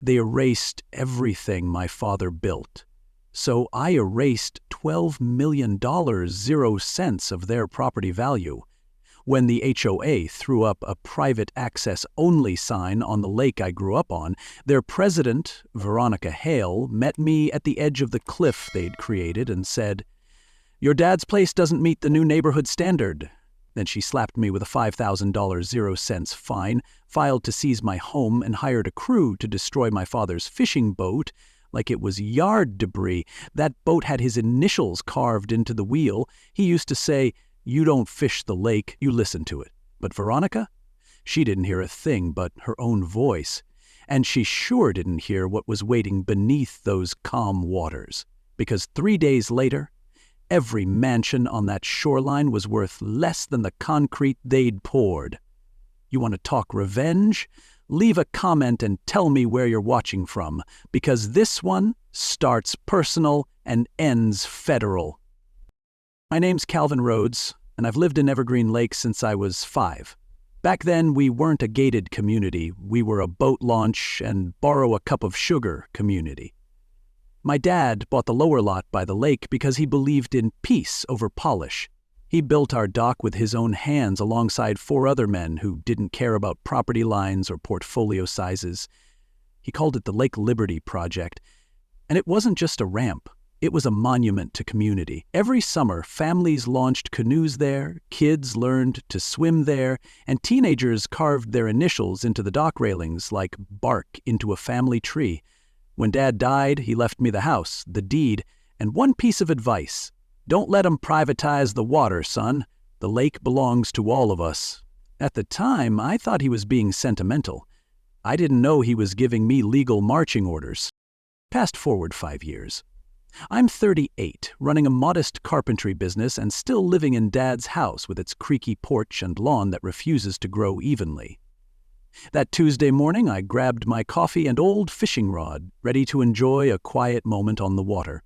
They erased everything my father built. So I erased $12 million, 0 cents of their property value. When the HOA threw up a private access only sign on the lake I grew up on, their president, Veronica Hale, met me at the edge of the cliff they'd created and said, "Your dad's place doesn't meet the new neighborhood standard." Then she slapped me with a $5,000 0 cents fine, filed to seize my home, and hired a crew to destroy my father's fishing boat like it was yard debris. That boat had his initials carved into the wheel. He used to say, "You don't fish the lake, you listen to it." But Veronica? She didn't hear a thing but her own voice. And she sure didn't hear what was waiting beneath those calm waters. Because 3 days later, every mansion on that shoreline was worth less than the concrete they'd poured. You want to talk revenge? Leave a comment and tell me where you're watching from, because this one starts personal and ends federal. My name's Calvin Rhodes, and I've lived in Evergreen Lake since I was 5. Back then, we weren't a gated community. We were a boat launch and borrow a cup of sugar community. My dad bought the lower lot by the lake because he believed in peace over polish. He built our dock with his own hands alongside 4 other men who didn't care about property lines or portfolio sizes. He called it the Lake Liberty Project. And it wasn't just a ramp. It was a monument to community. Every summer, families launched canoes there, kids learned to swim there, and teenagers carved their initials into the dock railings like bark into a family tree. When Dad died, he left me the house, the deed, and one piece of advice. Don't let 'em privatize the water, son. The lake belongs to all of us. At the time, I thought he was being sentimental. I didn't know he was giving me legal marching orders. Fast forward 5 years. I'm 38, running a modest carpentry business and still living in Dad's house with its creaky porch and lawn that refuses to grow evenly. That Tuesday morning, I grabbed my coffee and old fishing rod, ready to enjoy a quiet moment on the water.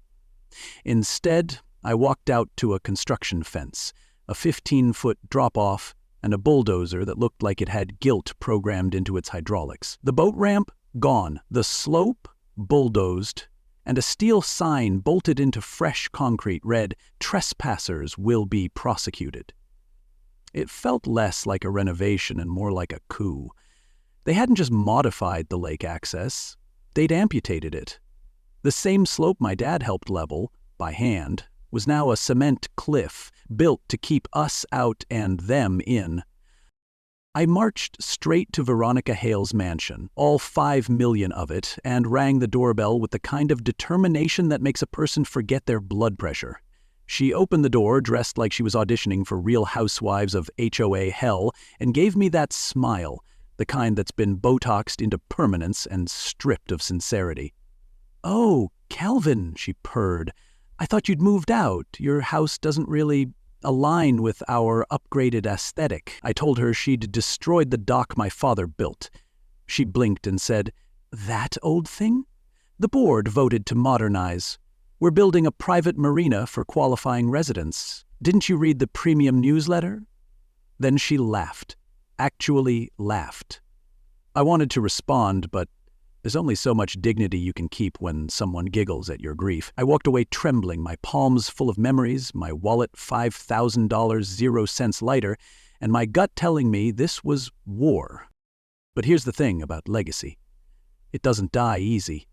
Instead, I walked out to a construction fence, a 15-foot drop-off, and a bulldozer that looked like it had guilt programmed into its hydraulics. The boat ramp, gone. The slope, bulldozed. And a steel sign bolted into fresh concrete read, "Trespassers will be prosecuted." It felt less like a renovation and more like a coup. They hadn't just modified the lake access, they'd amputated it. The same slope my dad helped level, by hand, was now a cement cliff built to keep us out and them in. I marched straight to Veronica Hale's mansion, all 5 million of it, and rang the doorbell with the kind of determination that makes a person forget their blood pressure. She opened the door dressed like she was auditioning for Real Housewives of HOA hell and gave me that smile, the kind that's been Botoxed into permanence and stripped of sincerity. "Oh, Calvin," she purred. "I thought you'd moved out. Your house doesn't really align with our upgraded aesthetic." I told her she'd destroyed the dock my father built. She blinked and said, "That old thing? The board voted to modernize. We're building a private marina for qualifying residents. Didn't you read the premium newsletter?" Then she laughed. Actually laughed. I wanted to respond, but there's only so much dignity you can keep when someone giggles at your grief. I walked away trembling, my palms full of memories, my wallet $5,000 0 cents lighter, and my gut telling me this was war. But here's the thing about legacy. It doesn't die easy.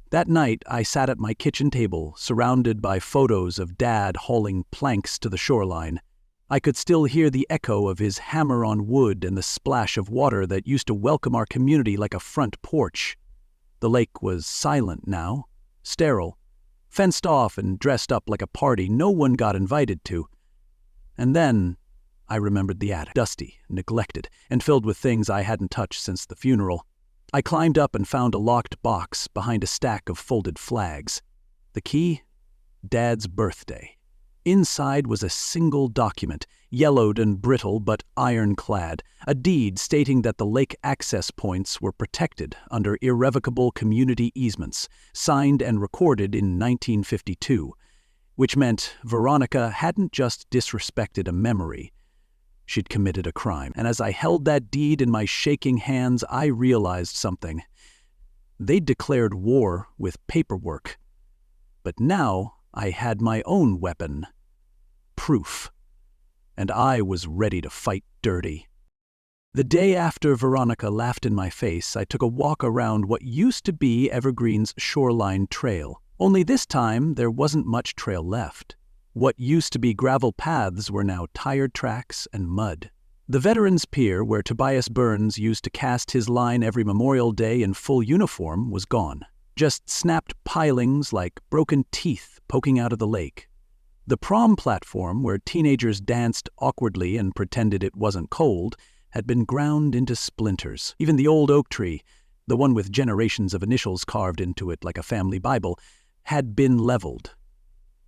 That night, I sat at my kitchen table, surrounded by photos of Dad hauling planks to the shoreline. I could still hear the echo of his hammer on wood and the splash of water that used to welcome our community like a front porch. The lake was silent now, sterile, fenced off and dressed up like a party no one got invited to. And then I remembered the attic, dusty, neglected, and filled with things I hadn't touched since the funeral. I climbed up and found a locked box behind a stack of folded flags. The key? Dad's birthday. Inside was a single document, yellowed and brittle but ironclad, a deed stating that the lake access points were protected under irrevocable community easements, signed and recorded in 1952, which meant Veronica hadn't just disrespected a memory, she'd committed a crime. And as I held that deed in my shaking hands, I realized something. They'd declared war with paperwork. But now I had my own weapon. Proof. And I was ready to fight dirty. The day after Veronica laughed in my face, I took a walk around what used to be Evergreen's shoreline trail. Only this time, there wasn't much trail left. What used to be gravel paths were now tire tracks and mud. The Veterans Pier, where Tobias Burns used to cast his line every Memorial Day in full uniform, was gone. Just snapped pilings like broken teeth poking out of the lake. The prom platform, where teenagers danced awkwardly and pretended it wasn't cold, had been ground into splinters. Even the old oak tree, the one with generations of initials carved into it like a family Bible, had been leveled.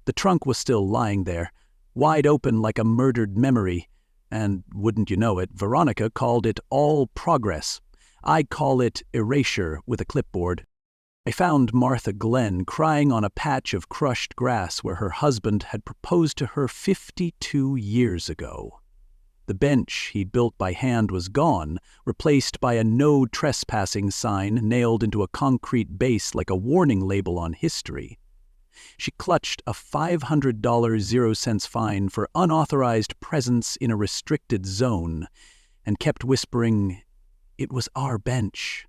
The trunk was still lying there, wide open like a murdered memory, and, wouldn't you know it, Veronica called it all progress. I call it erasure with a clipboard. I found Martha Glenn crying on a patch of crushed grass where her husband had proposed to her 52 years ago. The bench he'd built by hand was gone, replaced by a no trespassing sign nailed into a concrete base like a warning label on history. She clutched a $500 0-cent fine for unauthorized presence in a restricted zone and kept whispering, "It was our bench.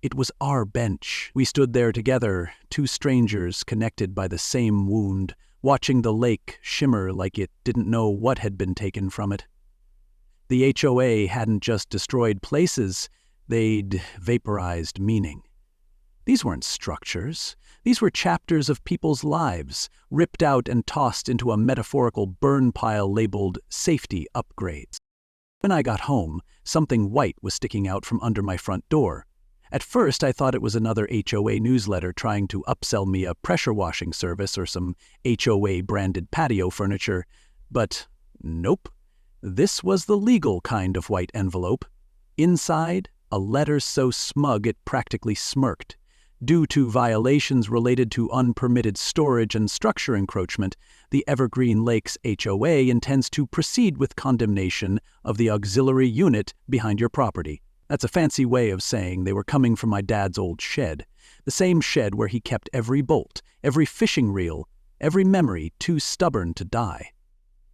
It was our bench." We stood there together, two strangers connected by the same wound, watching the lake shimmer like it didn't know what had been taken from it. The HOA hadn't just destroyed places, they'd vaporized meaning. These weren't structures. These were chapters of people's lives, ripped out and tossed into a metaphorical burn pile labeled safety upgrades. When I got home, something white was sticking out from under my front door. At first, I thought it was another HOA newsletter trying to upsell me a pressure washing service or some HOA-branded patio furniture. But nope. This was the legal kind of white envelope. Inside, a letter so smug it practically smirked. Due to violations related to unpermitted storage and structure encroachment, the Evergreen Lakes HOA intends to proceed with condemnation of the auxiliary unit behind your property. That's a fancy way of saying they were coming from my dad's old shed, the same shed where he kept every bolt, every fishing reel, every memory too stubborn to die.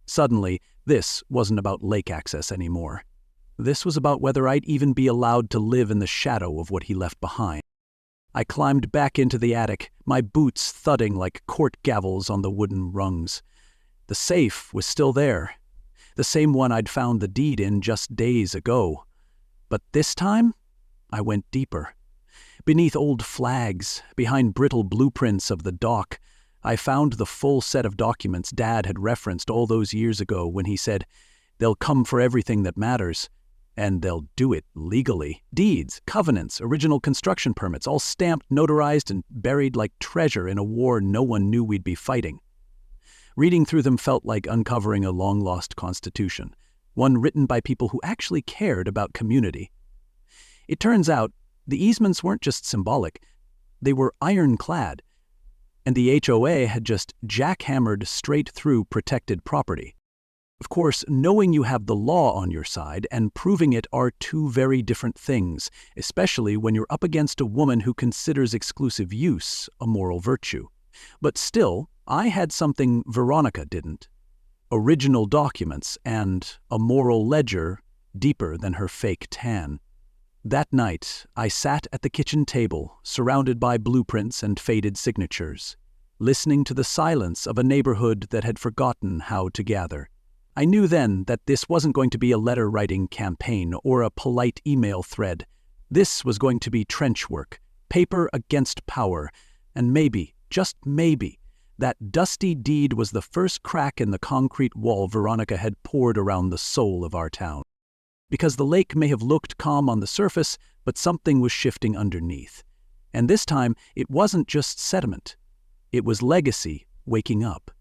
Suddenly, this wasn't about lake access anymore. This was about whether I'd even be allowed to live in the shadow of what he left behind. I climbed back into the attic, my boots thudding like court gavels on the wooden rungs. The safe was still there, the same one I'd found the deed in just days ago. But this time, I went deeper. Beneath old flags, behind brittle blueprints of the dock, I found the full set of documents Dad had referenced all those years ago when he said, "They'll come for everything that matters, and they'll do it legally." Deeds, covenants, original construction permits, all stamped, notarized, and buried like treasure in a war no one knew we'd be fighting. Reading through them felt like uncovering a long-lost constitution, one written by people who actually cared about community. It turns out, the easements weren't just symbolic, they were ironclad, and the HOA had just jackhammered straight through protected property. Of course, knowing you have the law on your side and proving it are two very different things, especially when you're up against a woman who considers exclusive use a moral virtue. But still, I had something Veronica didn't. Original documents and a moral ledger deeper than her fake tan. That night, I sat at the kitchen table, surrounded by blueprints and faded signatures, listening to the silence of a neighborhood that had forgotten how to gather. I knew then that this wasn't going to be a letter-writing campaign or a polite email thread. This was going to be trench work, paper against power, and maybe, just maybe, that dusty deed was the first crack in the concrete wall Veronica had poured around the soul of our town. Because the lake may have looked calm on the surface, but something was shifting underneath. And this time, it wasn't just sediment. It was legacy waking up.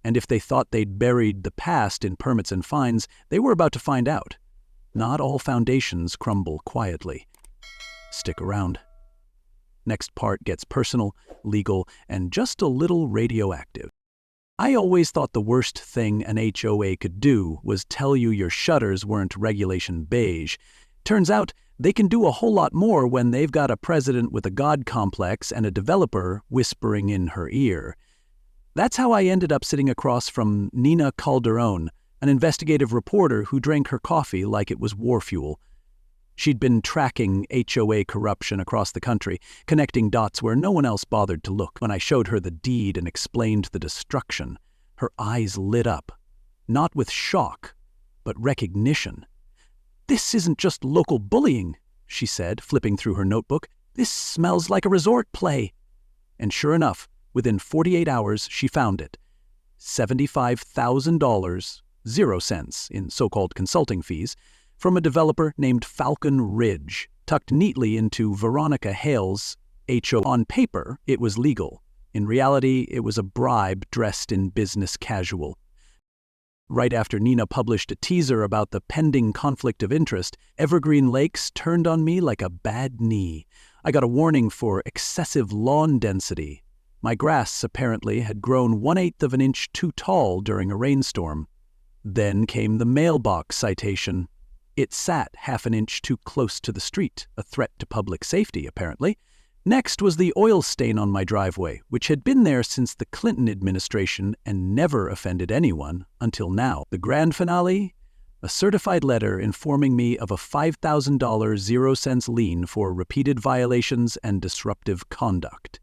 And if they thought they'd buried the past in permits and fines, they were about to find out. Not all foundations crumble quietly. Stick around. Next part gets personal, legal, and just a little radioactive. I always thought the worst thing an HOA could do was tell you your shutters weren't regulation beige, Turns out they can do a whole lot more when they've got a president with a god complex and a developer whispering in her ear. That's how I ended up sitting across from Nina Calderon, an investigative reporter who drank her coffee like it was war fuel. She'd been tracking HOA corruption across the country, connecting dots where no one else bothered to look. When I showed her the deed and explained the destruction, her eyes lit up, not with shock, but recognition. "This isn't just local bullying," she said, flipping through her notebook. "This smells like a resort play." And sure enough, within 48 hours, she found it. $75,000, 0 cents in so-called consulting fees, from a developer named Falcon Ridge, tucked neatly into Veronica Hale's HOA. On paper, it was legal. In reality, it was a bribe dressed in business casual. Right after Nina published a teaser about the pending conflict of interest, Evergreen Lakes turned on me like a bad knee. I got a warning for excessive lawn density. My grass, apparently, had grown 1/8 of an inch too tall during a rainstorm. Then came the mailbox citation. It sat 1/2 an inch too close to the street, a threat to public safety, apparently. Next was the oil stain on my driveway, which had been there since the Clinton administration and never offended anyone until now. The grand finale? A certified letter informing me of a $5,000 0 cents lien for repeated violations and disruptive conduct.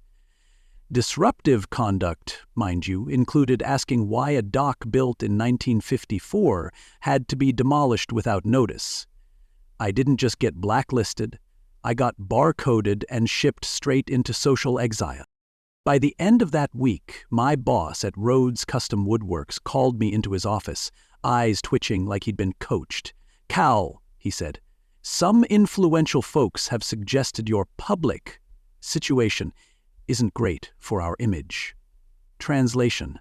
Disruptive conduct, mind you, included asking why a dock built in 1954 had to be demolished without notice. I didn't just get blacklisted, I got barcoded and shipped straight into social exile. By the end of that week, my boss at Rhodes Custom Woodworks called me into his office, eyes twitching like he'd been coached. "Cal," he said, "some influential folks have suggested your public situation isn't great for our image." Translation: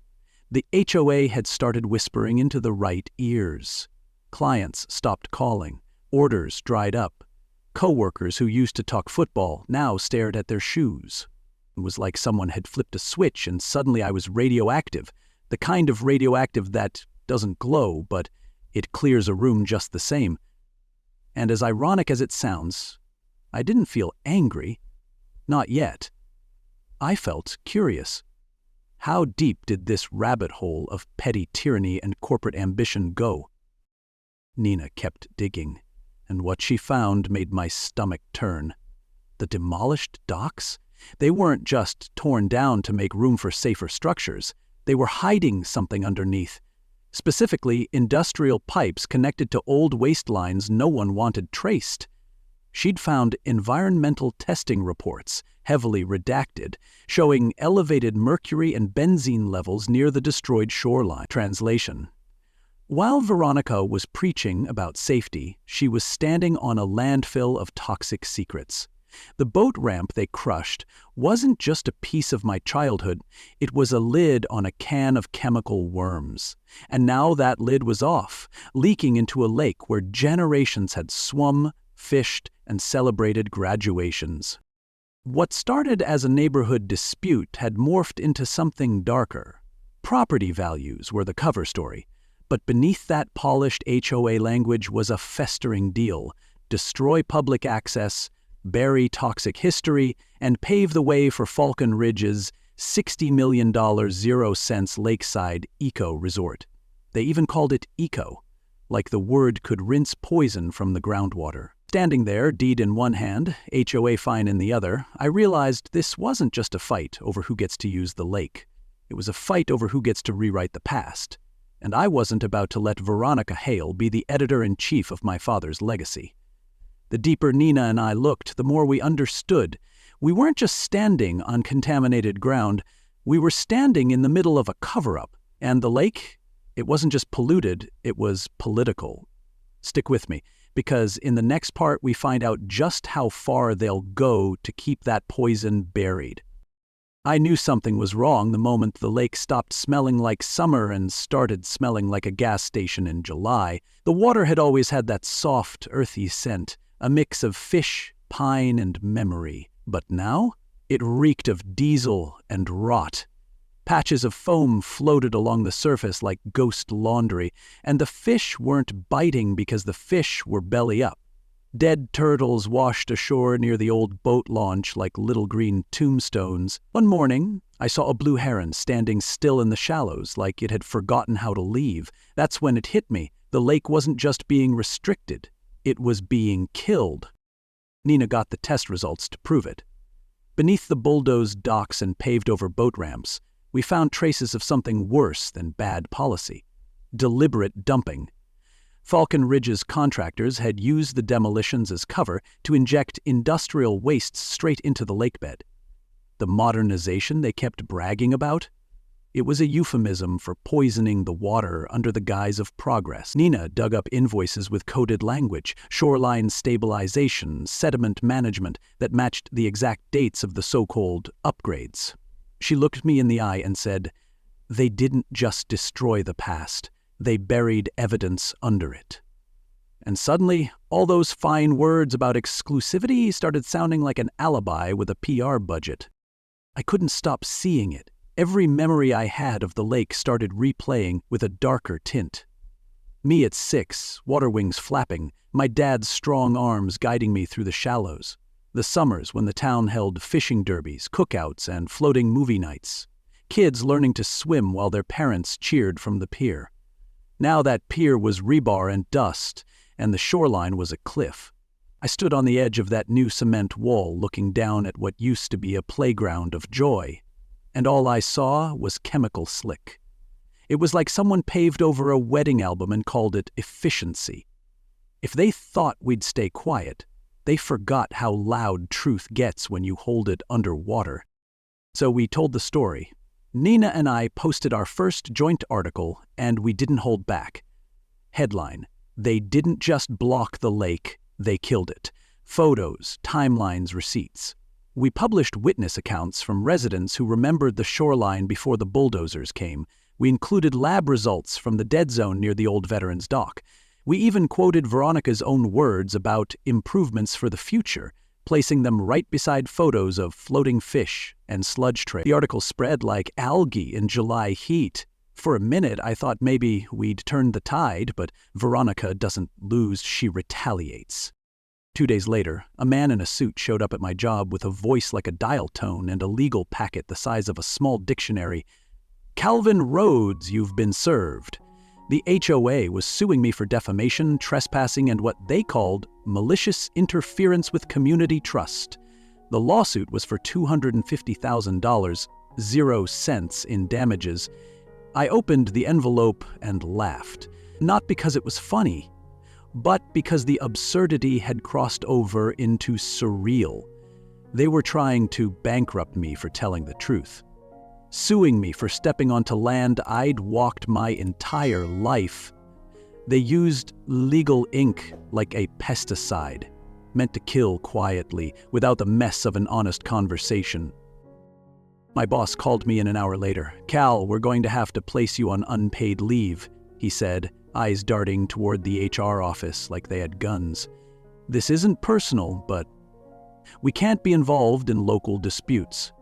the HOA had started whispering into the right ears. Clients stopped calling. Orders dried up. Co-workers who used to talk football now stared at their shoes. It was like someone had flipped a switch and suddenly I was radioactive, the kind of radioactive that doesn't glow, but it clears a room just the same. And as ironic as it sounds, I didn't feel angry. Not yet. I felt curious. How deep did this rabbit hole of petty tyranny and corporate ambition go? Nina kept digging, and what she found made my stomach turn. The demolished docks? They weren't just torn down to make room for safer structures. They were hiding something underneath. Specifically, industrial pipes connected to old waste lines no one wanted traced. She'd found environmental testing reports, heavily redacted, showing elevated mercury and benzene levels near the destroyed shoreline. Translation: while Veronica was preaching about safety, she was standing on a landfill of toxic secrets. The boat ramp they crushed wasn't just a piece of my childhood, it was a lid on a can of chemical worms. And now that lid was off, leaking into a lake where generations had swum, fished, and celebrated graduations. What started as a neighborhood dispute had morphed into something darker. Property values were the cover story, but beneath that polished HOA language was a festering deal: destroy public access, bury toxic history, and pave the way for Falcon Ridge's $60 million 0 cents lakeside eco-resort. They even called it eco, like the word could rinse poison from the groundwater. Standing there, deed in one hand, HOA fine in the other, I realized this wasn't just a fight over who gets to use the lake. It was a fight over who gets to rewrite the past. And I wasn't about to let Veronica Hale be the editor-in-chief of my father's legacy. The deeper Nina and I looked, the more we understood. We weren't just standing on contaminated ground, we were standing in the middle of a cover-up. And the lake? It wasn't just polluted, it was political. Stick with me, because in the next part we find out just how far they'll go to keep that poison buried. I knew something was wrong the moment the lake stopped smelling like summer and started smelling like a gas station in July. The water had always had that soft, earthy scent, a mix of fish, pine, and memory. But now, it reeked of diesel and rot. Patches of foam floated along the surface like ghost laundry, and the fish weren't biting because the fish were belly up. Dead turtles washed ashore near the old boat launch like little green tombstones. One morning, I saw a blue heron standing still in the shallows like it had forgotten how to leave. That's when it hit me. The lake wasn't just being restricted, it was being killed. Nina got the test results to prove it. Beneath the bulldozed docks and paved-over boat ramps, we found traces of something worse than bad policy: deliberate dumping. Falcon Ridge's contractors had used the demolitions as cover to inject industrial wastes straight into the lakebed. The modernization they kept bragging about? It was a euphemism for poisoning the water under the guise of progress. Nina dug up invoices with coded language, shoreline stabilization, sediment management that matched the exact dates of the so-called upgrades. She looked me in the eye and said, "They didn't just destroy the past. They buried evidence under it." And suddenly, all those fine words about exclusivity started sounding like an alibi with a PR budget. I couldn't stop seeing it. Every memory I had of the lake started replaying with a darker tint. Me at 6, water wings flapping, my dad's strong arms guiding me through the shallows. The summers when the town held fishing derbies, cookouts, and floating movie nights. Kids learning to swim while their parents cheered from the pier. Now that pier was rebar and dust, and the shoreline was a cliff. I stood on the edge of that new cement wall looking down at what used to be a playground of joy, and all I saw was chemical slick. It was like someone paved over a wedding album and called it efficiency. If they thought we'd stay quiet, they forgot how loud truth gets when you hold it underwater. So we told the story. Nina and I posted our first joint article, and we didn't hold back. Headline: "They didn't just block the lake, they killed it." Photos, timelines, receipts. We published witness accounts from residents who remembered the shoreline before the bulldozers came. We included lab results from the dead zone near the old Veterans Dock. We even quoted Veronica's own words about improvements for the future, placing them right beside photos of floating fish and sludge trails. The article spread like algae in July heat. For a minute, I thought maybe we'd turned the tide, but Veronica doesn't lose, she retaliates. 2 days later, a man in a suit showed up at my job with a voice like a dial tone and a legal packet the size of a small dictionary. "Calvin Rhodes, you've been served." The HOA was suing me for defamation, trespassing, and what they called malicious interference with community trust. The lawsuit was for $250,000, 0 cents in damages. I opened the envelope and laughed, not because it was funny, but because the absurdity had crossed over into surreal. They were trying to bankrupt me for telling the truth, suing me for stepping onto land I'd walked my entire life. They used legal ink like a pesticide, meant to kill quietly, without the mess of an honest conversation. My boss called me in an hour later. "Cal, we're going to have to place you on unpaid leave," he said, eyes darting toward the HR office like they had guns. "This isn't personal, but we can't be involved in local disputes."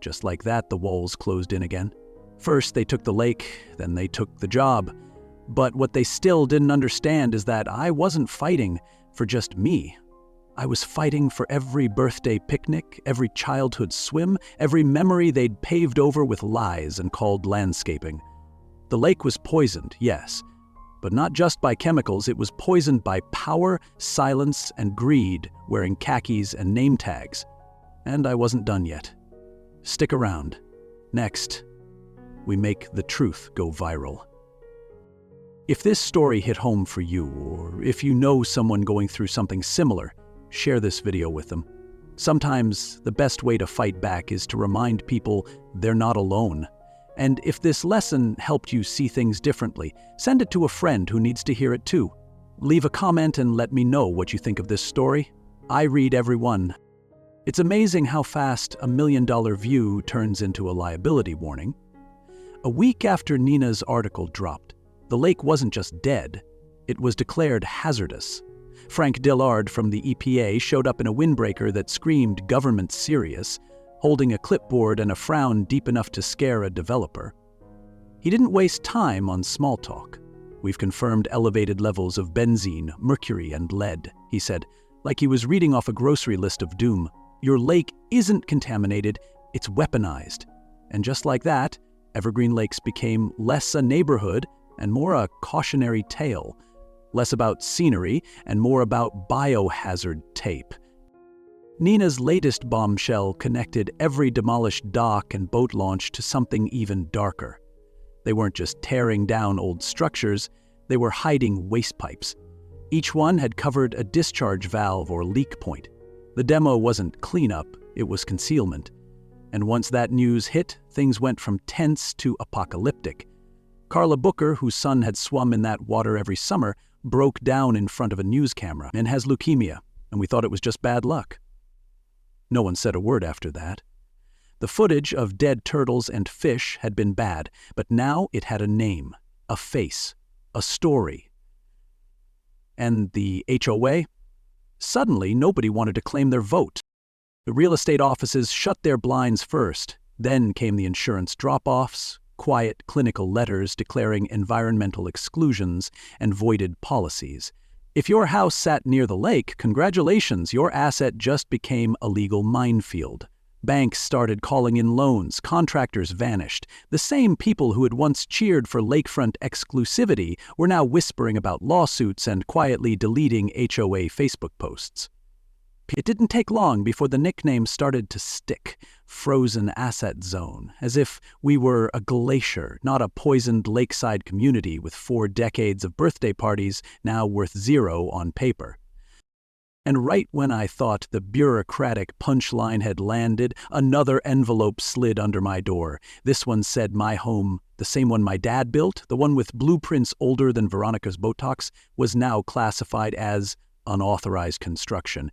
Just like that, the walls closed in again. First they took the lake, then they took the job. But what they still didn't understand is that I wasn't fighting for just me. I was fighting for every birthday picnic, every childhood swim, every memory they'd paved over with lies and called landscaping. The lake was poisoned, yes, but not just by chemicals. It was poisoned by power, silence, and greed, wearing khakis and name tags. And I wasn't done yet. Stick around. Next, we make the truth go viral. If this story hit home for you, or if you know someone going through something similar, share this video with them. Sometimes the best way to fight back is to remind people they're not alone. And if this lesson helped you see things differently, send it to a friend who needs to hear it too. Leave a comment and let me know what you think of this story. I read every one. It's amazing how fast a $1 million view turns into a liability warning. A week after Nina's article dropped, the lake wasn't just dead, it was declared hazardous. Frank Dillard from the EPA showed up in a windbreaker that screamed "government serious," holding a clipboard and a frown deep enough to scare a developer. He didn't waste time on small talk. "We've confirmed elevated levels of benzene, mercury, and lead," he said, like he was reading off a grocery list of doom. "Your lake isn't contaminated, it's weaponized." And just like that, Evergreen Lakes became less a neighborhood and more a cautionary tale. Less about scenery and more about biohazard tape. Nina's latest bombshell connected every demolished dock and boat launch to something even darker. They weren't just tearing down old structures, they were hiding waste pipes. Each one had covered a discharge valve or leak point. The demo wasn't cleanup, it was concealment. And once that news hit, things went from tense to apocalyptic. Carla Booker, whose son had swum in that water every summer, broke down in front of a news camera and has leukemia, and we thought it was just bad luck. No one said a word after that. The footage of dead turtles and fish had been bad, but now it had a name, a face, a story. And the HOA? Suddenly, nobody wanted to claim their vote. The real estate offices shut their blinds first. Then came the insurance drop-offs, quiet clinical letters declaring environmental exclusions and voided policies. If your house sat near the lake, congratulations, your asset just became a legal minefield. Banks started calling in loans, contractors vanished. The same people who had once cheered for lakefront exclusivity were now whispering about lawsuits and quietly deleting HOA Facebook posts. It didn't take long before the nickname started to stick, Frozen Asset Zone, as if we were a glacier, not a poisoned lakeside community with 4 decades of birthday parties now worth 0 on paper. And right when I thought the bureaucratic punchline had landed, another envelope slid under my door. This one said my home, the same one my dad built, the one with blueprints older than Veronica's Botox, was now classified as unauthorized construction.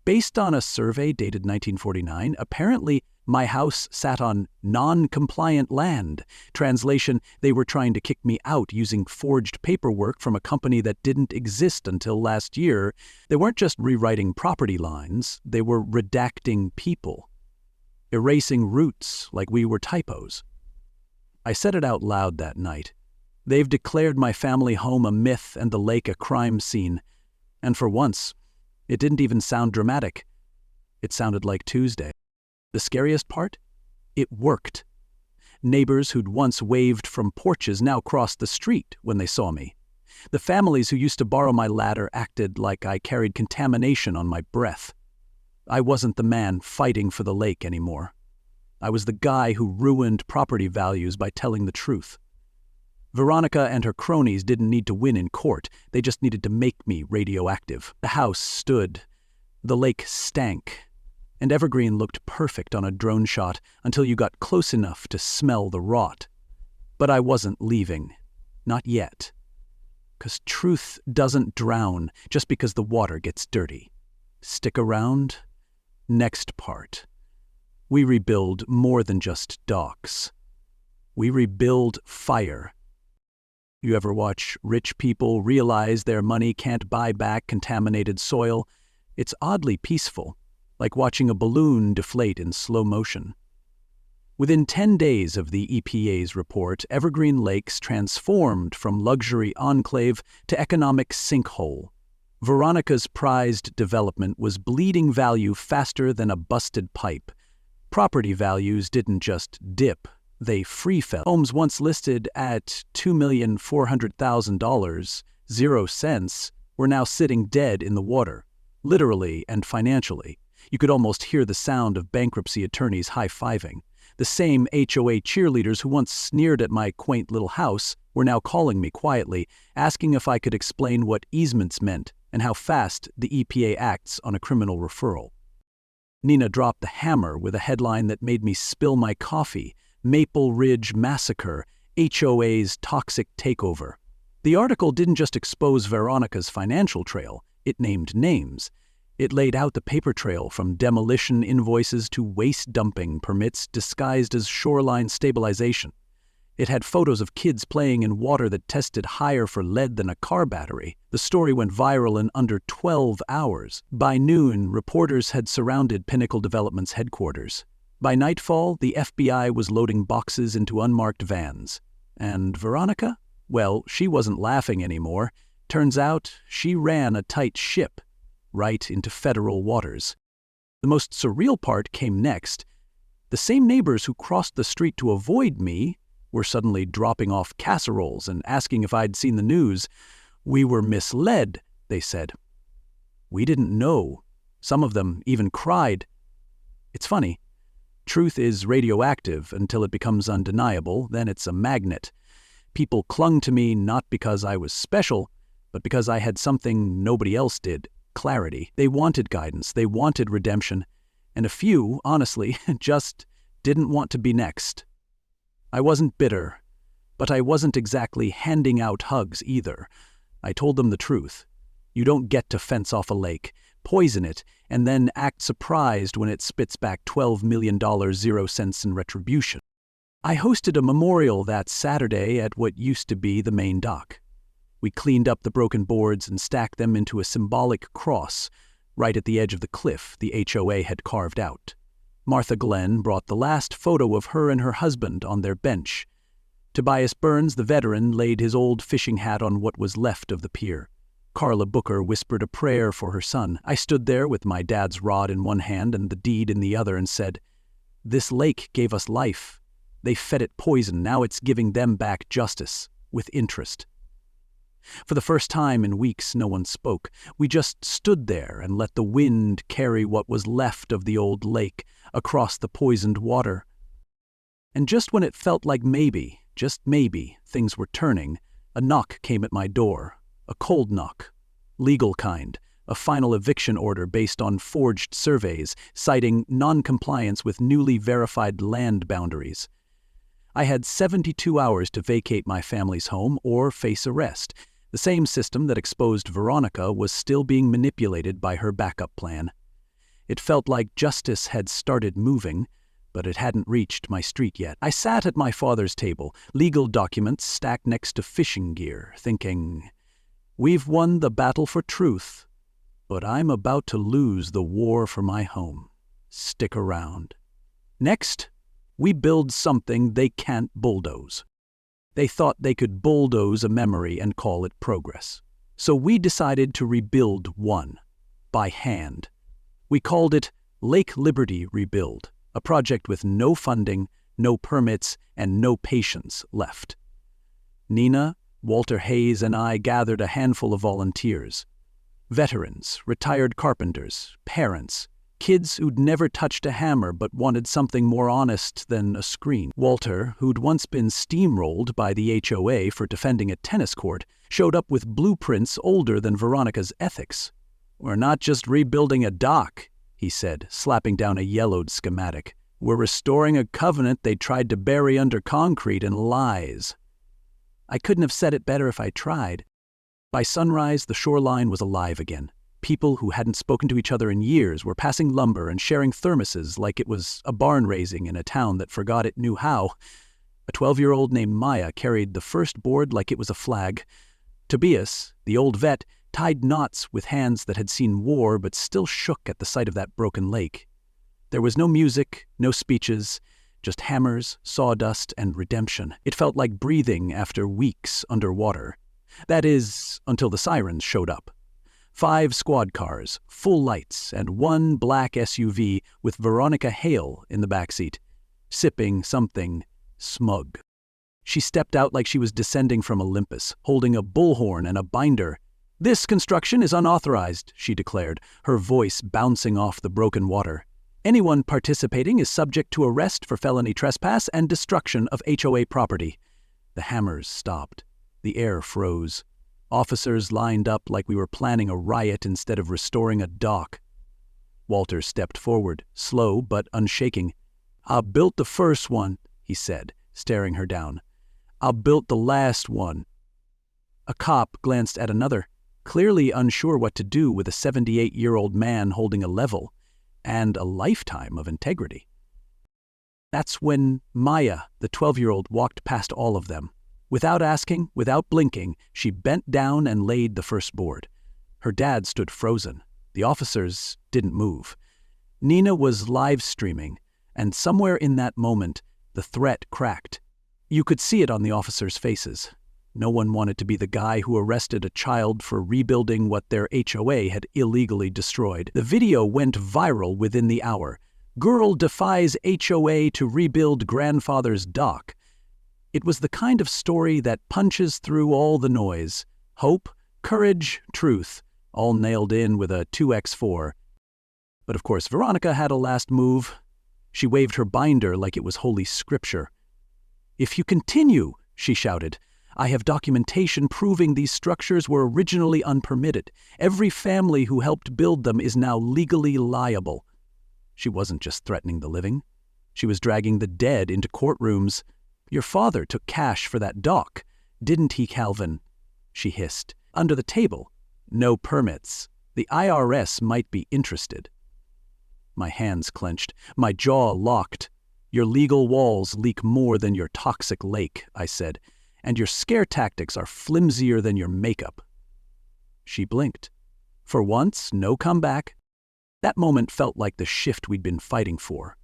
Based on a survey dated 1949, apparently my house sat on non-compliant land. Translation, they were trying to kick me out using forged paperwork from a company that didn't exist until last year. They weren't just rewriting property lines, they were redacting people. Erasing roots like we were typos. I said it out loud that night. They've declared my family home a myth and the lake a crime scene. And for once, it didn't even sound dramatic. It sounded like Tuesday. The scariest part? It worked. Neighbors who'd once waved from porches now crossed the street when they saw me. The families who used to borrow my ladder acted like I carried contamination on my breath. I wasn't the man fighting for the lake anymore. I was the guy who ruined property values by telling the truth. Veronica and her cronies didn't need to win in court, they just needed to make me radioactive. The house stood. The lake stank. And Evergreen looked perfect on a drone shot until you got close enough to smell the rot. But I wasn't leaving. Not yet. 'Cause truth doesn't drown just because the water gets dirty. Stick around. Next part. We rebuild more than just docks. We rebuild fire. You ever watch rich people realize their money can't buy back contaminated soil? It's oddly peaceful, like watching a balloon deflate in slow motion. Within 10 days of the EPA's report, Evergreen Lakes transformed from luxury enclave to economic sinkhole. Veronica's prized development was bleeding value faster than a busted pipe. Property values didn't just dip. They free fell. Homes once listed at $2,400,000, 0 cents, were now sitting dead in the water, literally and financially. You could almost hear the sound of bankruptcy attorneys high-fiving. The same HOA cheerleaders who once sneered at my quaint little house were now calling me quietly, asking if I could explain what easements meant and how fast the EPA acts on a criminal referral. Nina dropped the hammer with a headline that made me spill my coffee. Maple Ridge Massacre, HOA's toxic takeover. The article didn't just expose Veronica's financial trail, it named names. It laid out the paper trail from demolition invoices to waste dumping permits disguised as shoreline stabilization. It had photos of kids playing in water that tested higher for lead than a car battery. The story went viral in under 12 hours. By noon, reporters had surrounded Pinnacle Development's headquarters. By nightfall, the FBI was loading boxes into unmarked vans. And Veronica? Well, she wasn't laughing anymore. Turns out, she ran a tight ship. right into federal waters. The most surreal part came next. The same neighbors who crossed the street to avoid me were suddenly dropping off casseroles and asking if I'd seen the news. "We were misled," they said. "We didn't know." Some of them even cried. It's funny. Truth is radioactive until it becomes undeniable, then it's a magnet. People clung to me not because I was special, but because I had something nobody else did: clarity. They wanted guidance, they wanted redemption, and a few, honestly, just didn't want to be next. I wasn't bitter, but I wasn't exactly handing out hugs either. I told them the truth. You don't get to fence off a lake, poison it, and then act surprised when it spits back $12 million 0 cents in retribution. I hosted a memorial that Saturday at what used to be the main dock. We cleaned up the broken boards and stacked them into a symbolic cross right at the edge of the cliff the HOA had carved out. Martha Glenn brought the last photo of her and her husband on their bench. Tobias Burns, the veteran, laid his old fishing hat on what was left of the pier. Carla Booker whispered a prayer for her son. I stood there with my dad's rod in one hand and the deed in the other and said, "This lake gave us life. They fed it poison. Now it's giving them back justice, with interest." For the first time in weeks, no one spoke. We just stood there and let the wind carry what was left of the old lake across the poisoned water. And just when it felt like maybe, just maybe, things were turning, a knock came at my door. A cold knock. Legal kind. A final eviction order based on forged surveys, citing non-compliance with newly verified land boundaries. I had 72 hours to vacate my family's home or face arrest. The same system that exposed Veronica was still being manipulated by her backup plan. It felt like justice had started moving, but it hadn't reached my street yet. I sat at my father's table, legal documents stacked next to fishing gear, thinking, we've won the battle for truth, but I'm about to lose the war for my home. Stick around. Next, we build something they can't bulldoze. They thought they could bulldoze a memory and call it progress. So we decided to rebuild one, by hand. We called it Lake Liberty Rebuild, a project with no funding, no permits, and no patience left. Nina, Walter Hayes, and I gathered a handful of volunteers. Veterans, retired carpenters, parents, kids who'd never touched a hammer but wanted something more honest than a screen. Walter, who'd once been steamrolled by the HOA for defending a tennis court, showed up with blueprints older than Veronica's ethics. "We're not just rebuilding a dock," he said, slapping down a yellowed schematic. "We're restoring a covenant they tried to bury under concrete and lies." I couldn't have said it better if I tried. By sunrise, the shoreline was alive again. People who hadn't spoken to each other in years were passing lumber and sharing thermoses like it was a barn raising in a town that forgot it knew how. A 12-year-old named Maya carried the first board like it was a flag. Tobias, the old vet, tied knots with hands that had seen war but still shook at the sight of that broken lake. There was no music, no speeches, just hammers, sawdust, and redemption. It felt like breathing after weeks underwater. That is, until the sirens showed up. 5 squad cars, full lights, and 1 black SUV with Veronica Hale in the backseat, sipping something smug. She stepped out like she was descending from Olympus, holding a bullhorn and a binder. "This construction is unauthorized," she declared, her voice bouncing off the broken water. "Anyone participating is subject to arrest for felony trespass and destruction of HOA property." The hammers stopped. The air froze. Officers lined up like we were planning a riot instead of restoring a dock. Walter stepped forward, slow but unshaking. "I built the first one," he said, staring her down. "I built the last one." A cop glanced at another, clearly unsure what to do with a 78-year-old man holding a level and a lifetime of integrity. That's when Maya, the 12-year-old, walked past all of them. Without asking, without blinking, she bent down and laid the first board. Her dad stood frozen. The officers didn't move. Nina was live streaming, and somewhere in that moment, the threat cracked. You could see it on the officers' faces. No one wanted to be the guy who arrested a child for rebuilding what their HOA had illegally destroyed. The video went viral within the hour. Girl defies HOA to rebuild grandfather's dock. It was the kind of story that punches through all the noise. Hope, courage, truth, all nailed in with a 2x4. But of course, Veronica had a last move. She waved her binder like it was holy scripture. "If you continue," she shouted, "I have documentation proving these structures were originally unpermitted. Every family who helped build them is now legally liable." She wasn't just threatening the living. She was dragging the dead into courtrooms. "Your father took cash for that dock, didn't he, Calvin?" she hissed. "Under the table. No permits. The IRS might be interested." My hands clenched, my jaw locked. "Your legal walls leak more than your toxic lake," I said, "and your scare tactics are flimsier than your makeup." She blinked. For once, no comeback. That moment felt like the shift we'd been fighting for.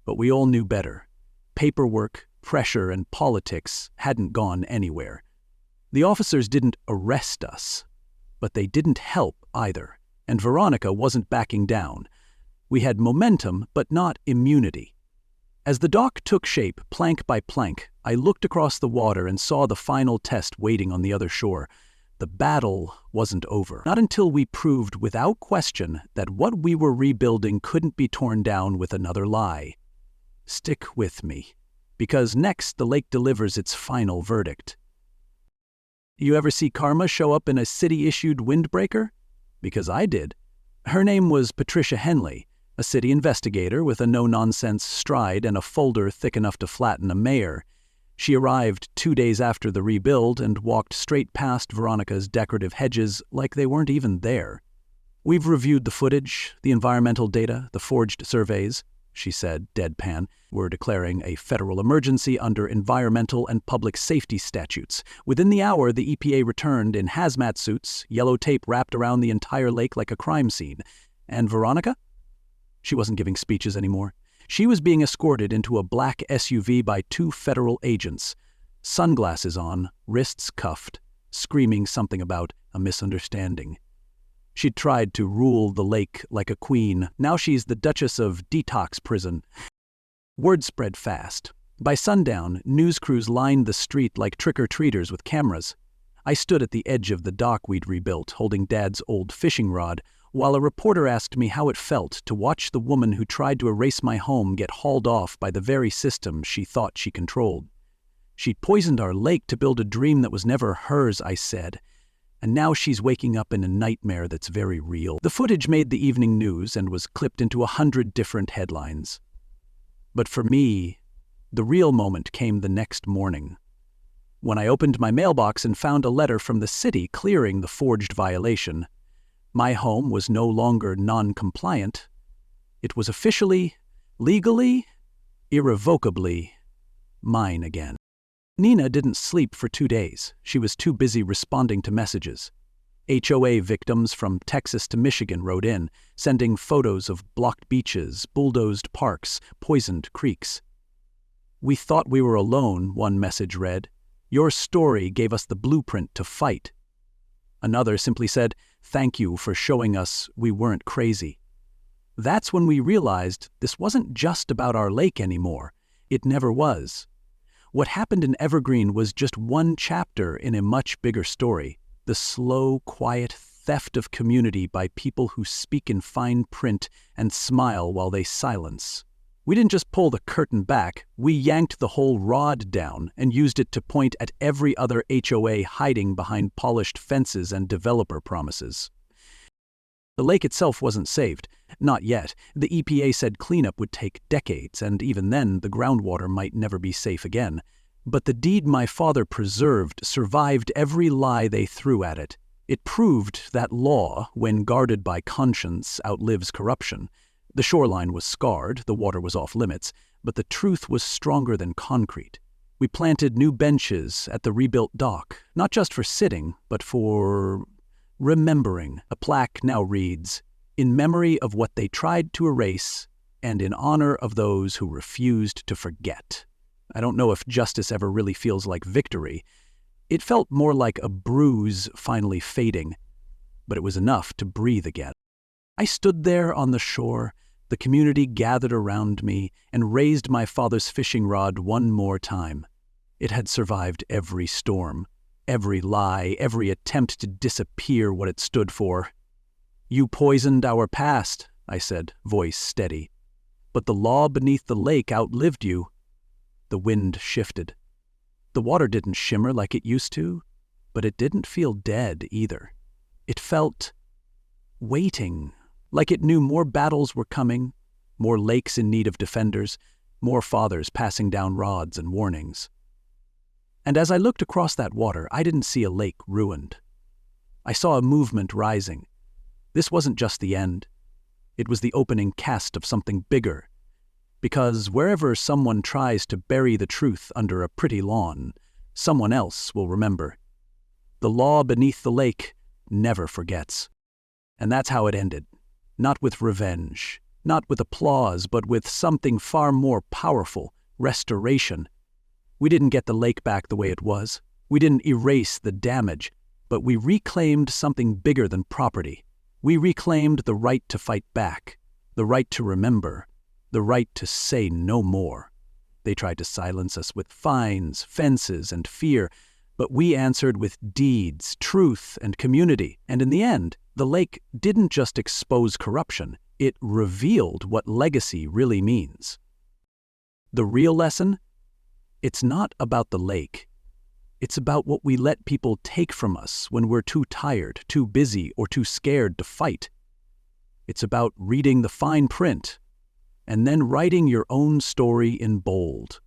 But we all knew better. Paperwork, pressure, and politics hadn't gone anywhere. The officers didn't arrest us, but they didn't help either, and Veronica wasn't backing down. We had momentum, but not immunity. As the dock took shape, plank by plank, I looked across the water and saw the final test waiting on the other shore. The battle wasn't over. Not until we proved without question that what we were rebuilding couldn't be torn down with another lie. Stick with me, because next the lake delivers its final verdict. You ever see karma show up in a city-issued windbreaker? Because I did. Her name was Patricia Henley, a city investigator with a no-nonsense stride and a folder thick enough to flatten a mayor. She arrived 2 days after the rebuild and walked straight past Veronica's decorative hedges like they weren't even there. "We've reviewed the footage, the environmental data, the forged surveys," she said, deadpan. "We're declaring a federal emergency under environmental and public safety statutes." Within the hour, the EPA returned in hazmat suits, yellow tape wrapped around the entire lake like a crime scene. And Veronica? She wasn't giving speeches anymore. She was being escorted into a black SUV by 2 federal agents, sunglasses on, wrists cuffed, screaming something about a misunderstanding. She'd tried to rule the lake like a queen. Now she's the Duchess of Detox Prison. Word spread fast. By sundown, news crews lined the street like trick-or-treaters with cameras. I stood at the edge of the dock we'd rebuilt, holding Dad's old fishing rod, while a reporter asked me how it felt to watch the woman who tried to erase my home get hauled off by the very system she thought she controlled. "She'd poisoned our lake to build a dream that was never hers," I said, "and now she's waking up in a nightmare that's very real." The footage made the evening news and was clipped into 100 different headlines. But for me, the real moment came the next morning, when I opened my mailbox and found a letter from the city clearing the forged violation. My home was no longer non-compliant. It was officially, legally, irrevocably mine again. Nina didn't sleep for 2 days. She was too busy responding to messages. HOA victims from Texas to Michigan wrote in, sending photos of blocked beaches, bulldozed parks, poisoned creeks. "We thought we were alone," one message read. "Your story gave us the blueprint to fight." Another simply said, "Thank you for showing us we weren't crazy." That's when we realized this wasn't just about our lake anymore. It never was. What happened in Evergreen was just one chapter in a much bigger story. The slow, quiet theft of community by people who speak in fine print and smile while they silence. We didn't just pull the curtain back, we yanked the whole rod down and used it to point at every other HOA hiding behind polished fences and developer promises. The lake itself wasn't saved. Not yet. The EPA said cleanup would take decades, and even then the groundwater might never be safe again. But the deed my father preserved survived every lie they threw at it. It proved that law, when guarded by conscience, outlives corruption. The shoreline was scarred, the water was off limits, but the truth was stronger than concrete. We planted new benches at the rebuilt dock, not just for sitting, but for remembering. A plaque now reads, "In memory of what they tried to erase, and in honor of those who refused to forget." I don't know if justice ever really feels like victory, It felt more like a bruise finally fading, but it was enough to breathe again. I stood there on the shore, the community gathered around me, and raised my father's fishing rod one more time. It had survived every storm, every lie, every attempt to disappear what it stood for. "You poisoned our past," I said, voice steady. "But the law beneath the lake outlived you." The wind shifted. The water didn't shimmer like it used to, but it didn't feel dead either. It felt waiting, like it knew more battles were coming, more lakes in need of defenders, more fathers passing down rods and warnings. And as I looked across that water, I didn't see a lake ruined. I saw a movement rising. This wasn't just the end. It was the opening cast of something bigger. Because wherever someone tries to bury the truth under a pretty lawn, someone else will remember. The law beneath the lake never forgets. And that's how it ended. Not with revenge, not with applause, but with something far more powerful, restoration. We didn't get the lake back the way it was. We didn't erase the damage, but we reclaimed something bigger than property. We reclaimed the right to fight back, the right to remember, the right to say no more. They tried to silence us with fines, fences, and fear, but we answered with deeds, truth, and community. And in the end, the lake didn't just expose corruption, it revealed what legacy really means. The real lesson? It's not about the lake. It's about what we let people take from us when we're too tired, too busy, or too scared to fight. It's about reading the fine print and then writing your own story in bold.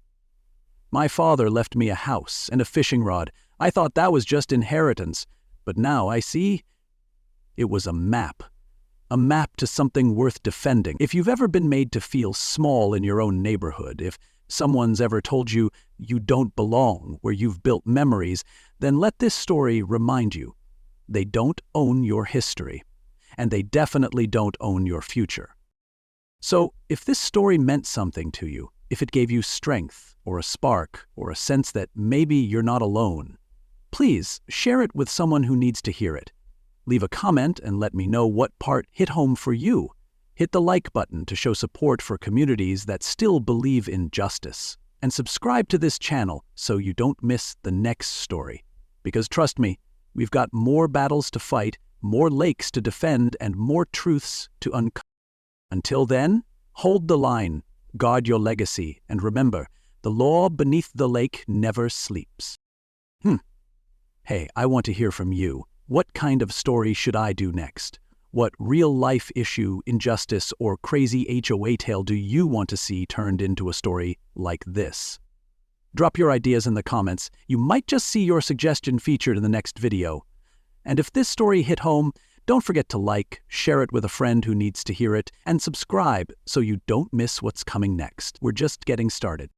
My father left me a house and a fishing rod. I thought that was just inheritance, but now I see it was a map to something worth defending. If you've ever been made to feel small in your own neighborhood, if someone's ever told you you don't belong where you've built memories, then let this story remind you. They don't own your history, and they definitely don't own your future. So, if this story meant something to you, if it gave you strength, or a spark, or a sense that maybe you're not alone, please share it with someone who needs to hear it. Leave a comment and let me know what part hit home for you. Hit the like button to show support for communities that still believe in justice. And subscribe to this channel so you don't miss the next story. Because trust me, we've got more battles to fight, more lakes to defend, and more truths to uncover. Until then, hold the line, guard your legacy, and remember, the law beneath the lake never sleeps. Hey, I want to hear from you. What kind of story should I do next? What real-life issue, injustice, or crazy HOA tale do you want to see turned into a story like this? Drop your ideas in the comments. You might just see your suggestion featured in the next video. And if this story hit home, don't forget to like, share it with a friend who needs to hear it, and subscribe so you don't miss what's coming next. We're just getting started.